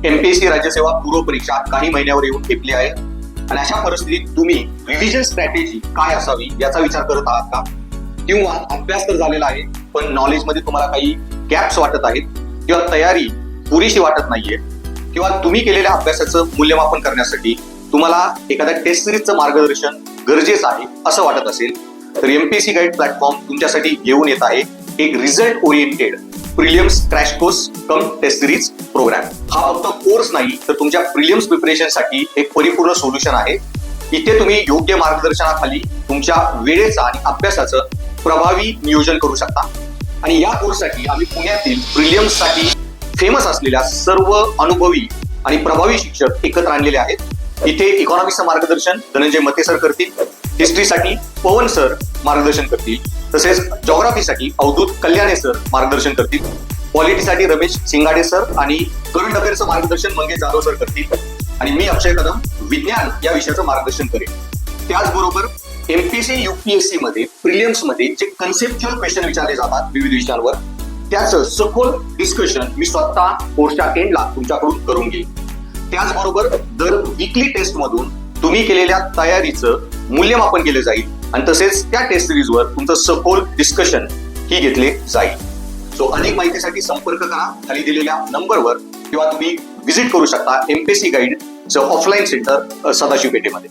MPSC राज्यसेवा पूर्व परीक्षा काही महिन्यावर येऊन ठेपली आहे आणि अशा परिस्थितीत तुम्ही रिव्हिजन स्ट्रॅटेजी काय असावी याचा विचार करत आहात का? किंवा अभ्यास तर झालेला आहे पण नॉलेज मध्ये तुम्हाला काही गॅप्स वाटत आहेत किंवा तयारी पुरेशी वाटत नाहीये किंवा तुम्ही केलेल्या अभ्यासाचं मूल्यमापन करण्यासाठी तुम्हाला एखाद्या टेस्ट सिरीजचं मार्गदर्शन गरजेचं आहे असं वाटत असेल तर एमपीएससी गाईड प्लॅटफॉर्म तुमच्यासाठी घेऊन येत आहे एक result oriented prelims crash course cum test series programme. हा फक्त कोर्स नाही तर तुमच्या प्रिलिम्स प्रिपरेशनसाठी एक परिपूर्ण सोल्युशन आहे. इथे तुम्ही योग्य मार्गदर्शनाखाली तुमच्या वेळेचं आणि अभ्यासाचं प्रभावी नियोजन करू शकता आणि या कोर्ससाठी आम्ही पुण्यातील प्रिलिम्ससाठी फेमस असलेल्या सर्व अनुभवी आणि प्रभावी शिक्षक एकत्र आणलेले आहेत. इथे इकॉनॉमिक्सचं मार्गदर्शन धनंजय मते सर करतील, हिस्ट्रीसाठी पवन सर मार्गदर्शन करतील, तसेच जॉग्राफीसाठी अवधूत कल्याणे सर मार्गदर्शन करतील, पॉलिटीसाठी रमेश सिंगाडे सर आणि करंट अफेअरचं मार्गदर्शन मंगेश जाधव सर करतील आणि मी अक्षय कदम विज्ञान या विषयाचं मार्गदर्शन करेन. त्याचबरोबर एमपीएससी युपीएससी मध्ये प्रिलिम्स मध्ये जे कन्सेप्च्युअल क्वेश्चन विचारले जातात विविध विषयांवर त्याचं सखोल डिस्कशन मी स्वतः कोर्सच्या एंडला तुमच्याकडून करून घेईन. त्याचबरोबर दर वीकली टेस्ट मधून तुम्ही केलेल्या तयारीचं मूल्यमापन केले जाईल आणि तसेच त्या टेस्ट सिरीजवर तुमचं सखोल डिस्कशन ही घेतले जाईल. सो अधिक माहितीसाठी संपर्क करा खाली दिलेल्या नंबरवर किंवा तुम्ही व्हिजिट करू शकता एमपीएससी गाईडचं ऑफलाईन सेंटर सदाशिव पेठेमध्ये.